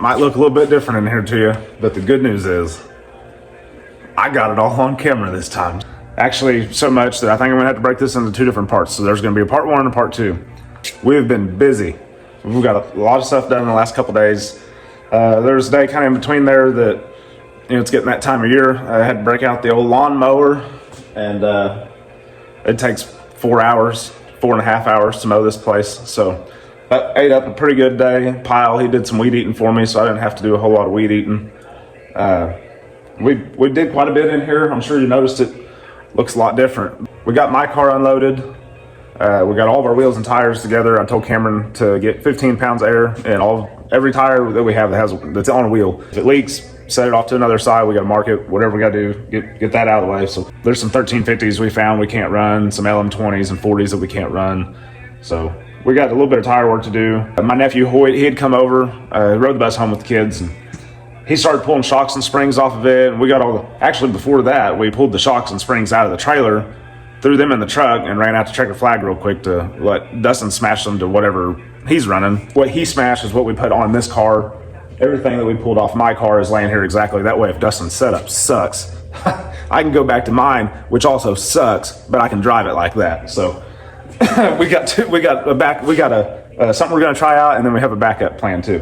Might look a little bit different in here to you, but the good news is I got it all on camera this time. Actually, so much that I think I'm gonna have to break this into 2 different parts. So there's gonna be a part 1 and a part 2. We have been busy. We've got a lot of stuff done in the last couple days. There's a day kind of in between there that, it's getting that time of year. I had to break out the old lawn mower, and it takes 4.5 hours to mow this place. So that ate up a pretty good day. Pyle, he did some weed eating for me, so I didn't have to do a whole lot of weed eating. We did quite a bit in here. I'm sure you noticed it looks a lot different. We got my car unloaded. We got all of our wheels and tires together. I told Cameron to get 15 pounds of air in every tire that we have that's on a wheel. If it leaks, set it off to another side. We got to mark it, whatever we got to do, get that out of the way. So there's some 1350s we found we can't run, some LM20s and 40s that we can't run. So we got a little bit of tire work to do. My nephew Hoyt, he had come over, rode the bus home with the kids, and he started pulling shocks and springs off of it. And we got actually before that, we pulled the shocks and springs out of the trailer, threw them in the truck, and ran out to Checker Flag real quick to let Dustin smash them to whatever he's running. What he smashed is what we put on this car. Everything that we pulled off my car is laying here exactly that way. If Dustin's setup sucks, I can go back to mine, which also sucks, but I can drive it like that. So we got something we're gonna try out, and then we have a backup plan too.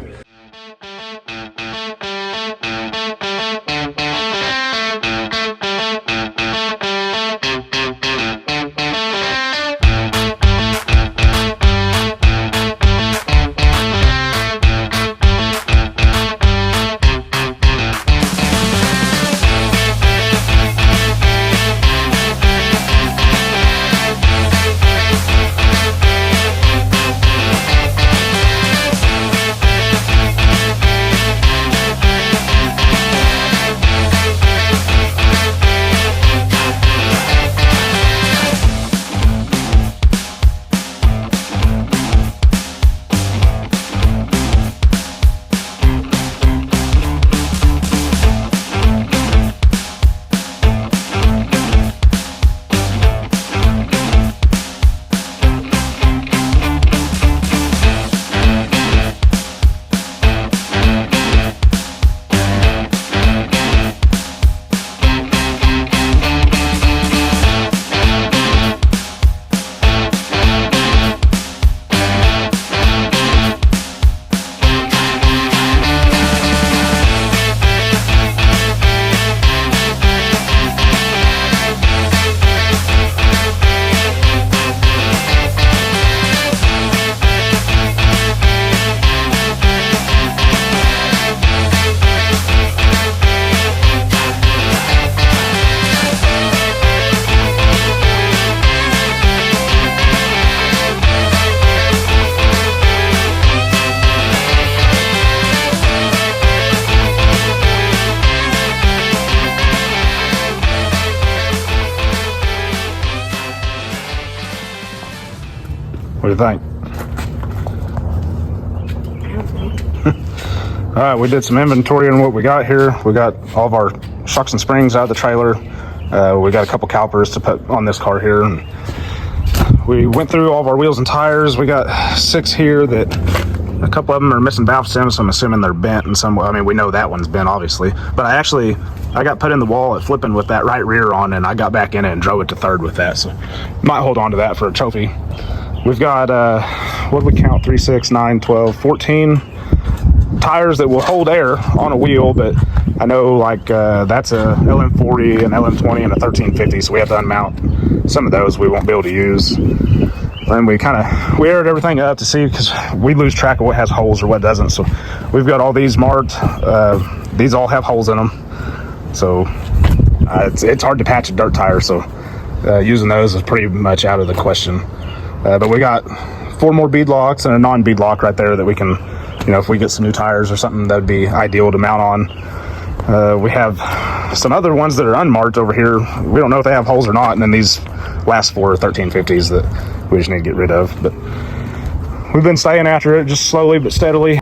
What do you think? All right, we did some inventory on what we got here. We got all of our shocks and springs out of the trailer. We got a couple calipers to put on this car here. And we went through all of our wheels and tires. We got 6 here that a couple of them are missing valve stems, so I'm assuming they're bent in some way. I mean, we know that one's bent, obviously. But I got put in the wall at flipping with that right rear on, and I got back in it and drove it to third with that. So might hold on to that for a trophy. We've got, what do we count? 3, 6, 9, 12, 14 tires that will hold air on a wheel, but I know that's a LM40, an LM20, and a 1350, so we have to unmount some of those we won't be able to use. And we aired everything up to see, because we lose track of what has holes or what doesn't. So we've got all these marked. These all have holes in them. So it's hard to patch a dirt tire, so using those is pretty much out of the question. But we got 4 more bead locks and a non-bead lock right there that we can, if we get some new tires or something, that would be ideal to mount on. We have some other ones that are unmarked over here. We don't know if they have holes or not. And then these last 4 1350s that we just need to get rid of. But we've been staying after it just slowly but steadily.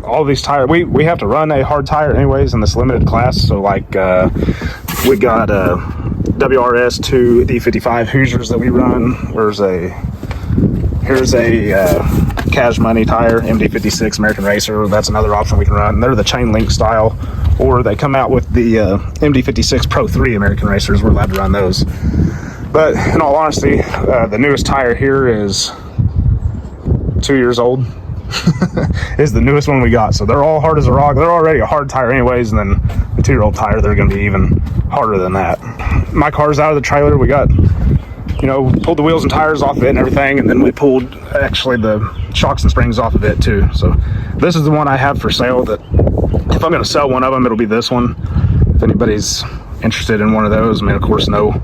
All these tires, we have to run a hard tire anyways in this limited class. So we got WRS 2 D55 Hoosiers that we run. Here's a Cash Money tire, MD56 American Racer. That's another option we can run. They're the chain link style, or they come out with the MD56 Pro 3 American Racers. We're allowed to run those. But in all honesty, the newest tire here is 2 years old. Is the newest one we got. So they're all hard as a rock. They're already a hard tire anyways, and then the 2-year-old tire, they're going to be even harder than that. My car's out of the trailer. We got, you know, pulled the wheels and tires off of it and everything, and then we pulled actually the shocks and springs off of it too. So this is the one I have for sale. That if I'm going to sell one of them, it'll be this one. If anybody's interested in one of those, I mean, of course, no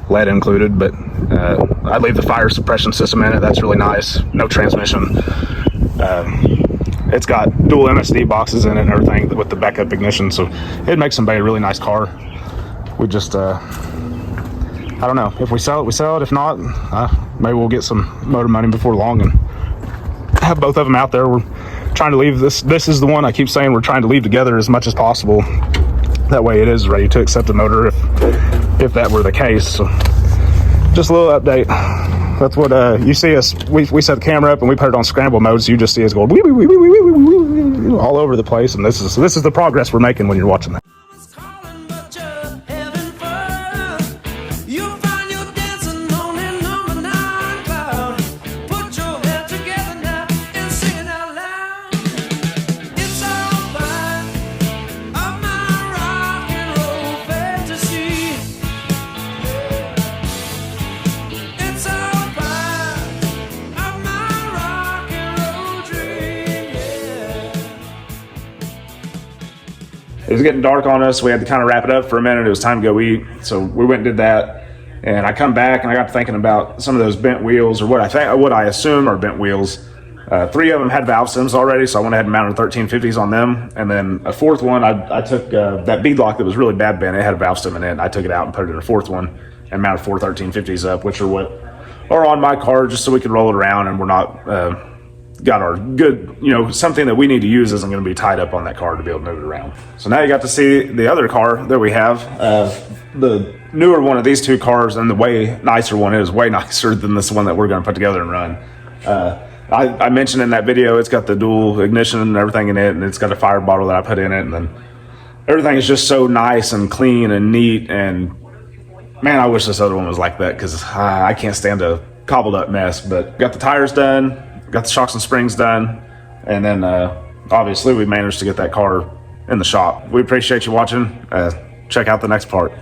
lead included, but I leave the fire suppression system in it. That's really nice. No transmission. It's got dual MSD boxes in it and everything with the backup ignition, so it makes somebody a really nice car. We just I don't know, if we sell it, we sell it. If not, maybe we'll get some motor money before long and have both of them out there. We're trying to leave this is the one I keep saying we're trying to leave together as much as possible. That way it is ready to accept the motor if that were the case. So just a little update. That's what you see us. We set the camera up and we put it on scramble mode, so you just see us going wee, wee, wee, wee, wee, wee, wee, wee, all over the place. And this is the progress we're making when you're watching that. It was getting dark on us. We had to kind of wrap it up for a minute. It was time to go eat. So we went and did that. And I come back and I got to thinking about some of those bent wheels, or what I assume are bent wheels. 3 of them had valve stems already, so I went ahead and mounted 1350s on them. And then a 4th one, I took that bead lock that was really bad bent. It had a valve stem in it. I took it out and put it in a 4th one and mounted 4 1350s up, which are what are on my car, just so we could roll it around and we're not got our good, you know, something that we need to use isn't going to be tied up on that car to be able to move it around. So now you got to see the other car that we have. The newer one of these 2 cars, and the way nicer one is way nicer than this one that we're going to put together and run. I mentioned in that video, it's got the dual ignition and everything in it, and it's got a fire bottle that I put in it, and then everything is just so nice and clean and neat. And man, I wish this other one was like that, because I can't stand a cobbled up mess. But got the tires done, got the shocks and springs done, and then obviously we managed to get that car in the shop. We appreciate you watching. Check out the next part.